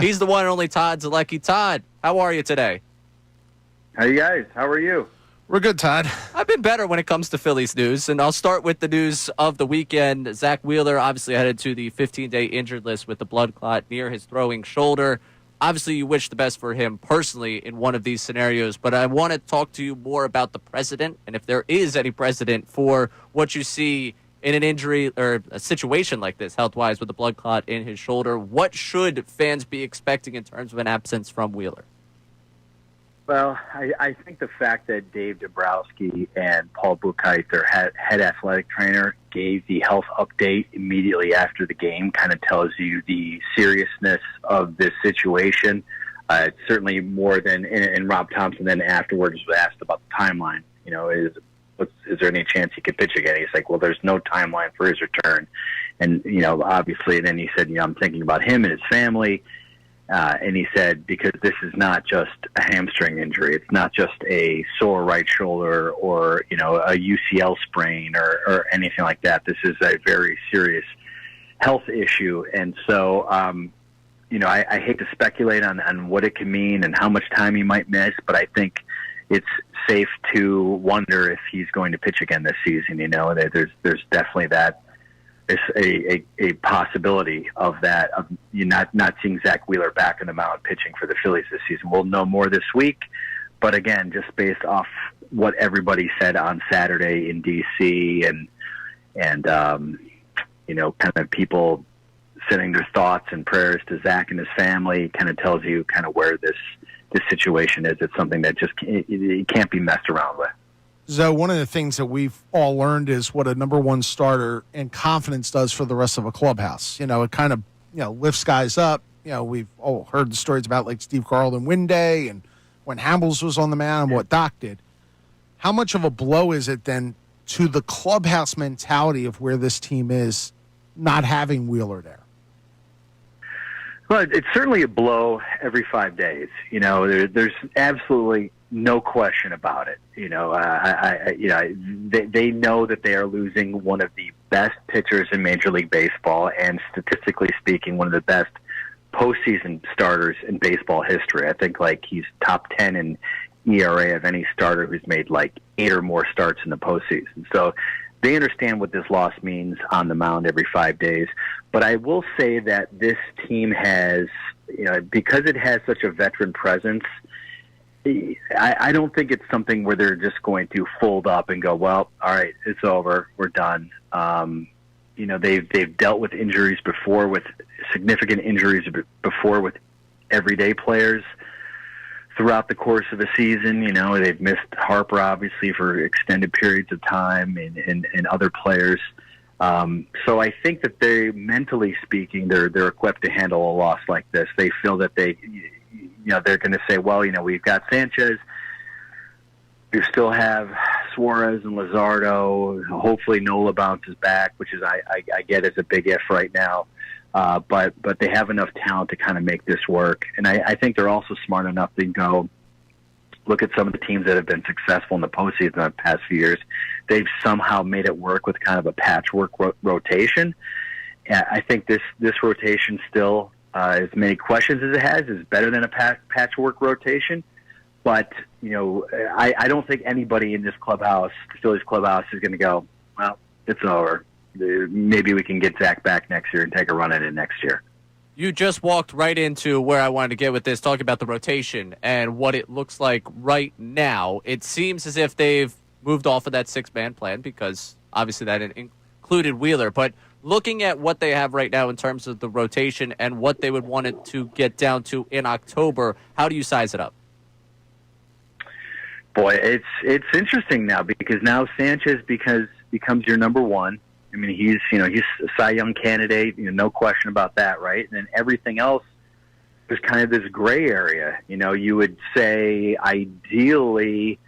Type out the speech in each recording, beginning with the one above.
He's the one and only Todd Zolecki. Todd, how are you today? Hey, guys. How are you? We're good, Todd. I've been better when it comes to Phillies news, and I'll start with the news of the weekend. Zack Wheeler obviously headed to the 15-day injured list with the blood clot near his throwing shoulder. Obviously, you wish the best for him personally in one of these scenarios, but I want to talk to you more about the precedent, and if there is any precedent for what you see in an injury or a situation like this, health-wise, with a blood clot in his shoulder. What should fans be expecting in terms of an absence from Wheeler? Well, I think the fact that Dave Dabrowski and Paul Buchheit, their head athletic trainer, gave the health update immediately after the game kind of tells you the seriousness of this situation. It's certainly more than, and Rob Thompson then afterwards was asked about the timeline. You know, is there any chance he could pitch again? He's like, well, there's no timeline for his return. And, you know, obviously, and then he said, you know, I'm thinking about him and his family. And he said, because this is not just a hamstring injury. It's not just a sore right shoulder or, you know, a UCL sprain or anything like that. This is a very serious health issue. And so, you know, I hate to speculate on what it can mean and how much time he might miss, but I think it's safe to wonder if he's going to pitch again this season. You know, there's definitely that. It's a possibility of that, of you not seeing Zack Wheeler back in the mound pitching for the Phillies this season. We'll know more this week, but again, just based off what everybody said on Saturday in D.C. and you know, kind of people sending their thoughts and prayers to Zack and his family, kind of tells you kind of where this situation is. It's something that just it can't be messed around with. So one of the things that we've all learned is what a number one starter and confidence does for the rest of a clubhouse. You know, it kind of, you know, lifts guys up. You know, we've all heard the stories about like Steve Carlton win day and when Hamels was on the mound and what Doc did. How much of a blow is it then to the clubhouse mentality of where this team is not having Wheeler there? Well, it's certainly a blow every 5 days. You know, there's absolutely no question about it. You know, they know that they are losing one of the best pitchers in Major League Baseball, and statistically speaking, one of the best postseason starters in baseball history. I think like he's top 10 in ERA of any starter who's made like 8 or more starts in the postseason. So they understand what this loss means on the mound every 5 days. But I will say that this team has, you know, because it has such a veteran presence, I don't think it's something where they're just going to fold up and go, well, all right, it's over, we're done. You know, they've dealt with injuries before, with significant injuries before with everyday players throughout the course of a season. You know, they've missed Harper, obviously, for extended periods of time, and other players. So I think that they, mentally speaking, they're equipped to handle a loss like this. They feel that they're going to say, well, you know, we've got Sanchez. We still have Suarez and Luzardo. Hopefully Nola bounces back, which is I get is a big if right now. But they have enough talent to kind of make this work. And I think they're also smart enough to go look at some of the teams that have been successful in the postseason in the past few years. They've somehow made it work with kind of a patchwork rotation. And I think this rotation still, as many questions as it has, is better than a patchwork rotation. But, you know, I don't think anybody in this clubhouse, the Phillies clubhouse, is going to go, well, it's over. Maybe we can get Zack back next year and take a run at it next year. You just walked right into where I wanted to get with this, talking about the rotation and what it looks like right now. It seems as if they've moved off of that six-man plan because obviously that included Wheeler. But looking at what they have right now in terms of the rotation and what they would want it to get down to in October, how do you size it up? Boy, it's interesting now because now Sanchez becomes your number one. I mean, he's a Cy Young candidate, no question about that, right? And then everything else is kind of this gray area. You know, you would say ideally,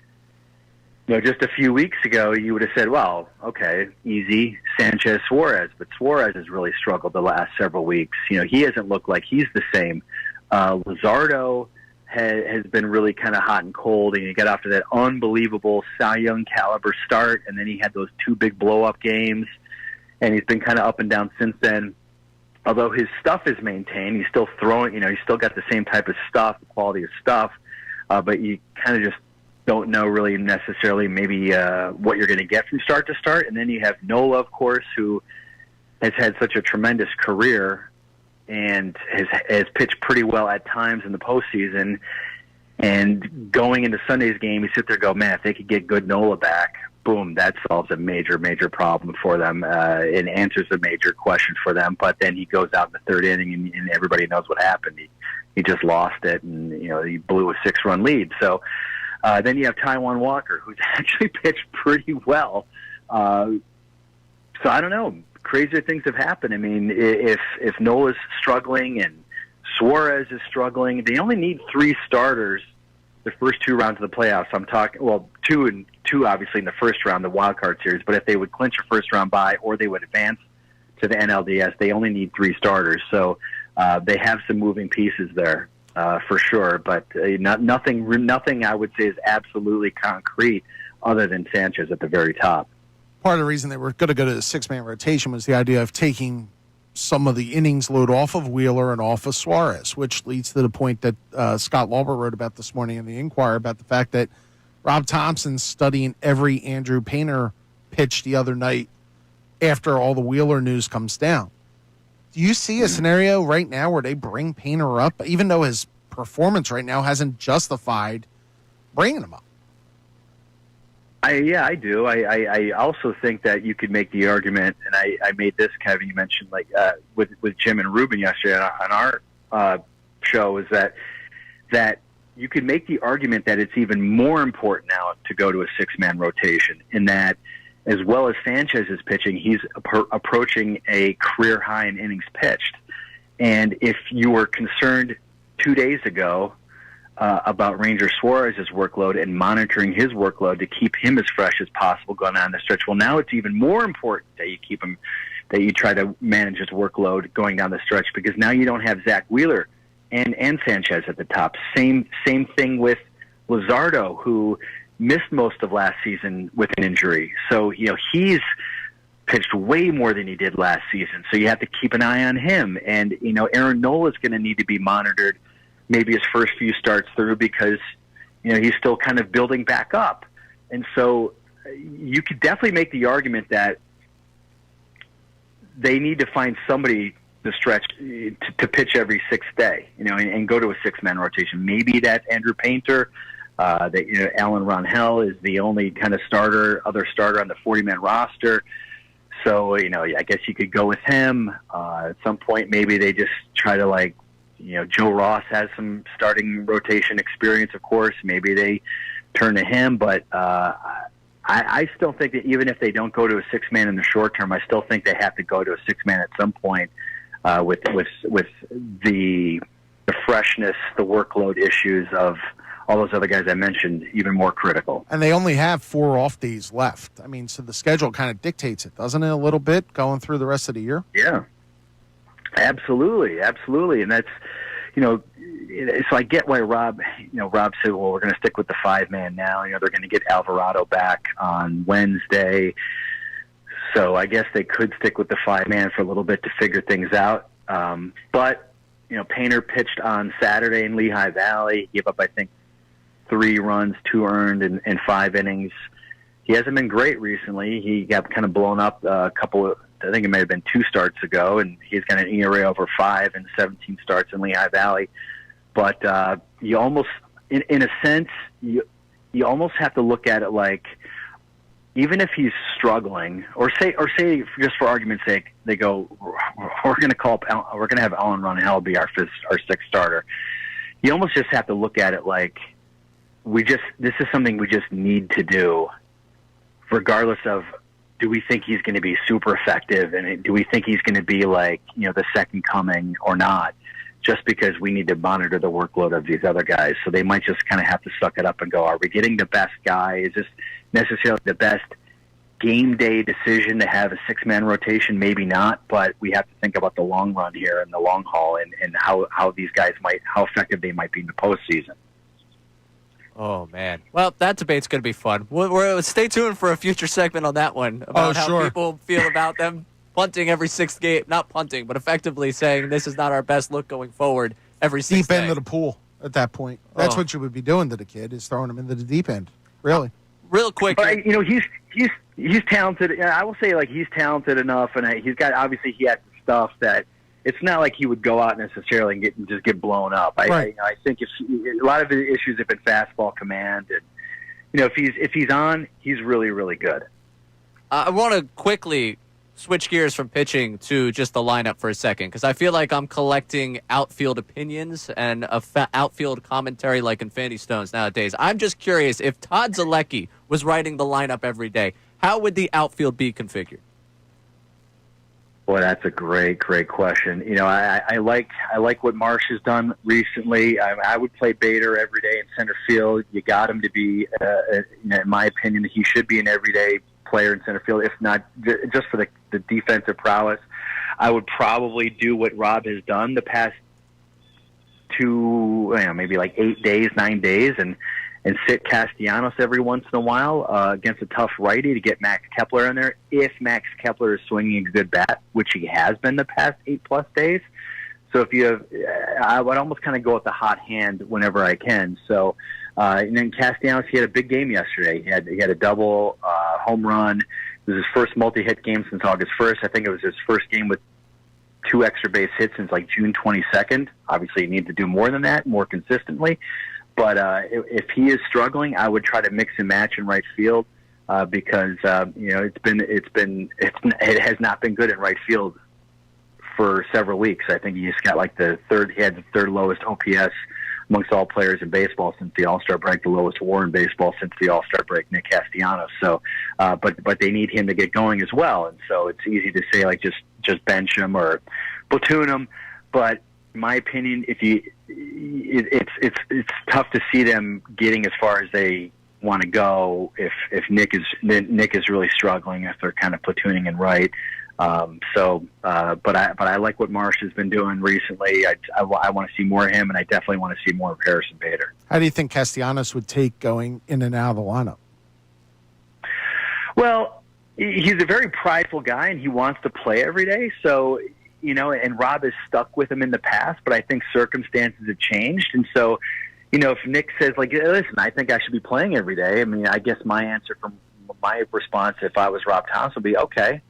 just a few weeks ago, you would have said, well, okay, easy, Sanchez, Suarez. But Suarez has really struggled the last several weeks. He hasn't looked like he's the same. Luzardo has been really kind of hot and cold, and he got off to that unbelievable Cy Young caliber start, and then he had those two big blow-up games, and he's been kind of up and down since then. although his stuff is maintained, he's still throwing, he's still got the same type of stuff, quality of stuff, but you kind of just don't know really necessarily maybe what you're going to get from start to start. And then you have Nola, of course, who has had such a tremendous career and has pitched pretty well at times in the postseason. And going into Sunday's game, you sit there and go, man, if they could get good Nola back, boom, that solves a major, major problem for them and answers a major question for them. But then he goes out in the third inning, and everybody knows what happened. He just lost it, and he blew a 6-run lead. So then you have Taijuan Walker, who's actually pitched pretty well. So I don't know. Crazier things have happened. I mean, if Nola's struggling and Suarez is struggling, they only need 3 starters the first 2 rounds of the playoffs. I'm talking, 2 and 2 obviously in the first round, the wild card series. But if they would clinch a first round bye or they would advance to the NLDS, they only need 3 starters. So they have some moving pieces there for sure. But nothing I would say is absolutely concrete other than Sanchez at the very top. Part of the reason they were going to go to the 6-man rotation was the idea of taking some of the innings load off of Wheeler and off of Suarez, which leads to the point that Scott Lauber wrote about this morning in the Inquirer about the fact that Rob Thompson's studying every Andrew Painter pitch the other night after all the Wheeler news comes down. Do you see a scenario right now where they bring Painter up, even though his performance right now hasn't justified bringing him up? I do. I also think that you could make the argument, and I made this, Kevin, you mentioned, like with Jim and Ruben yesterday on our show, is that you could make the argument that it's even more important now to go to a 6-man rotation, in that as well as Sanchez is pitching, he's approaching a career high in innings pitched. And if you were concerned 2 days ago about Ranger Suarez's workload and monitoring his workload to keep him as fresh as possible going on the stretch, well, now it's even more important that you keep him, that you try to manage his workload going down the stretch, because now you don't have Zack Wheeler and Sanchez at the top. Same thing with Luzardo, who missed most of last season with an injury. So he's pitched way more than he did last season. So you have to keep an eye on him. And Aaron Nola is going to need to be monitored maybe his first few starts through, because he's still kind of building back up. And so you could definitely make the argument that they need to find somebody to stretch to pitch every 6th day, and go to a 6-man rotation. Maybe that Andrew Painter, that Alan Ronhell is the only kind of other starter on the 40-man roster. So I guess you could go with him. At some point, maybe they just try to Joe Ross has some starting rotation experience, of course. Maybe they turn to him, but I still think that even if they don't go to a 6-man in the short term, I still think they have to go to a 6-man at some point with the freshness, the workload issues of all those other guys I mentioned even more critical. And they only have 4 off days left. I mean, so the schedule kind of dictates it, doesn't it, a little bit going through the rest of the year? Yeah. Absolutely. And that's, so I get why Rob said, well, we're going to stick with the 5-man now. They're going to get Alvarado back on Wednesday. So I guess they could stick with the 5-man for a little bit to figure things out. But, Painter pitched on Saturday in Lehigh Valley. He gave up, I think, 3 runs, 2 earned in 5 innings. He hasn't been great recently. He got kind of blown up I think it may have been 2 starts ago, and he's got an ERA over 5 and 17 starts in Lehigh Valley. But you almost, in a sense, you almost have to look at it like, even if he's struggling, or say just for argument's sake, they go, we're going to have Alan Ronhell be our 6th starter. You almost just have to look at it like, this is something we just need to do, regardless of, do we think he's going to be super effective, and do we think he's going to be the second coming or not, just because we need to monitor the workload of these other guys. So they might just kind of have to suck it up and go, are we getting the best guy? Is this necessarily the best game day decision to have a 6-man rotation? Maybe not, but we have to think about the long run here and the long haul, and how these guys how effective they might be in the postseason. Oh, man. Well, that debate's going to be fun. We'll stay tuned for a future segment on that one about how people feel about them punting every sixth game. Not punting, but effectively saying this is not our best look going forward every sixth Deep end day. of the pool at that point. That's what you would be doing to the kid, is throwing him into the deep end. Really. Real quick. But he's talented. I will say, like, he's talented enough, and he's got, obviously he has stuff that it's not like he would go out necessarily and just get blown up. I think a lot of the issues have been fastball command, and if he's on, he's really, really good. I want to quickly switch gears from pitching to just the lineup for a second, because I feel like I'm collecting outfield opinions and outfield commentary like Infinity Stones nowadays. I'm just curious, if Todd Zolecki was writing the lineup every day, how would the outfield be configured? Boy, that's a great question. I like what Marsh has done recently. I would play Bader every day in center field. You got him to be, in my opinion, he should be an everyday player in center field, if not just for the defensive prowess. I would probably do what Rob has done the past maybe like 9 days, and sit Castellanos every once in a while against a tough righty to get Max Kepler in there. If Max Kepler is swinging a good bat, which he has been the past 8+ days. So if you have, I would almost kind of go with the hot hand whenever I can. So, and then Castellanos, he had a big game yesterday. He had a double home run. It was his first multi-hit game since August 1st. I think it was his first game with 2 extra base hits since like June 22nd. Obviously, you need to do more than that, more consistently. But if he is struggling, I would try to mix and match in right field because it has not been good in right field for several weeks. I think he's got like he had the third lowest OPS amongst all players in baseball since the All-Star break, the lowest WAR in baseball since the All-Star break, Nick Castellanos. So, but they need him to get going as well, and so it's easy to say like just bench him or platoon him. But in my opinion, it's tough to see them getting as far as they want to go if Nick is really struggling, if they're kind of platooning and right. But I like what Marsh has been doing recently. I want to see more of him, and I definitely want to see more of Harrison Bader. How do you think Castellanos would take going in and out of the lineup? Well, he's a very prideful guy, and he wants to play every day. So, and Rob has stuck with him in the past, but I think circumstances have changed. And so, if Nick says, like, listen, I think I should be playing every day, I mean, I guess my answer from my response, if I was Rob Thomas, would be, okay,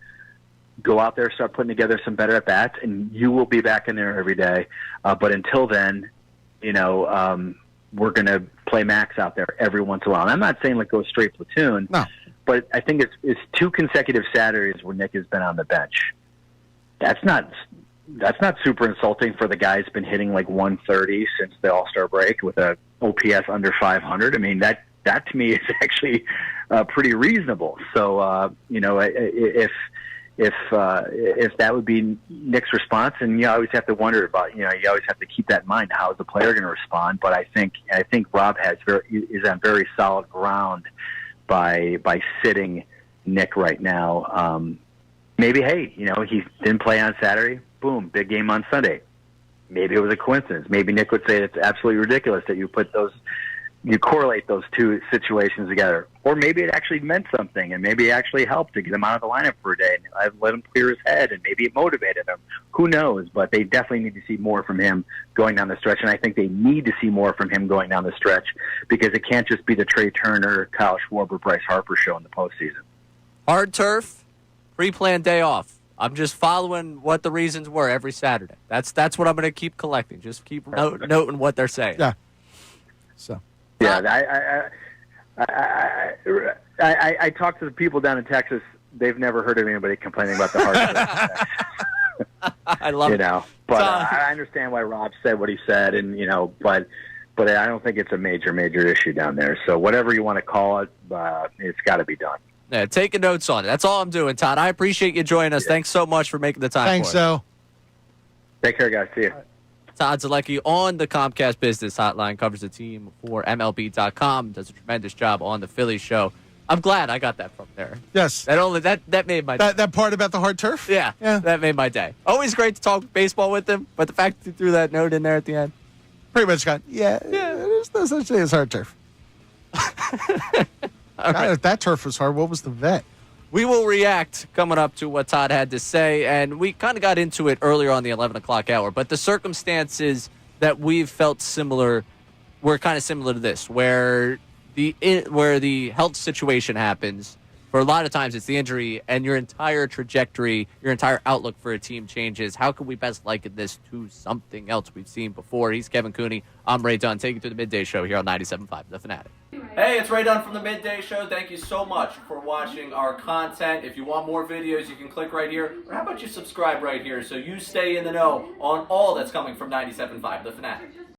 go out there, start putting together some better at-bats, and you will be back in there every day. But until then, we're going to play Max out there every once in a while. And I'm not saying, like, go straight platoon. No. But I think it's 2 consecutive Saturdays where Nick has been on the bench. That's not super insulting for the guy who's been hitting like 130 since the All-Star break with a OPS under 500. I mean, that to me is actually pretty reasonable. So, if that would be Nick's response, and you always have to wonder about, you always have to keep that in mind. How is the player going to respond? But I think Rob is on very solid ground by sitting Nick right now. Maybe, hey, he didn't play on Saturday. Boom, big game on Sunday. Maybe it was a coincidence. Maybe Nick would say it's absolutely ridiculous that you correlate those 2 situations together. Or maybe it actually meant something, and maybe it actually helped to get him out of the lineup for a day, and I've let him clear his head, and maybe it motivated him. Who knows? But they definitely need to see more from him going down the stretch, and I think they need to see more from him going down the stretch because it can't just be the Trey Turner, Kyle Schwarber, Bryce Harper show in the postseason. Hard turf, pre-planned day off. I'm just following what the reasons were every Saturday. That's what I'm going to keep collecting. Just keep noting what they're saying. Yeah. So. Yeah, I talked to the people down in Texas. They've never heard of anybody complaining about the hard. I love it. But I understand why Rob said what he said, and but I don't think it's a major issue down there. So whatever you want to call it, it's got to be done. Yeah, taking notes on it. That's all I'm doing, Todd. I appreciate you joining us. Yeah. Thanks so much for making the time. Thanks, Zoe. Take care, guys. See you. Todd Zolecki on the Comcast Business Hotline, covers the team for MLB.com, does a tremendous job on the Phillies show. I'm glad I got that from there. Yes. That made my day. That part about the hard turf? Yeah, that made my day. Always great to talk baseball with him, but the fact that you threw that note in there at the end. Pretty much got, there's no such thing as hard turf. Right. If that turf was hard, what was the vet? We will react coming up to what Todd had to say, and we kind of got into it earlier on the 11 o'clock hour, but the circumstances that we've felt similar were kind of similar to this, where the health situation happens. For a lot of times, it's the injury, and your entire trajectory, your entire outlook for a team changes. How can we best liken this to something else we've seen before? He's Kevin Cooney. I'm Ray Dunn. Take you through the Midday Show here on 97.5 The Fanatic. Hey, it's Ray Dunn from the Midday Show. Thank you so much for watching our content. If you want more videos, you can click right here. Or how about you subscribe right here so you stay in the know on all that's coming from 97.5 The Fanatic.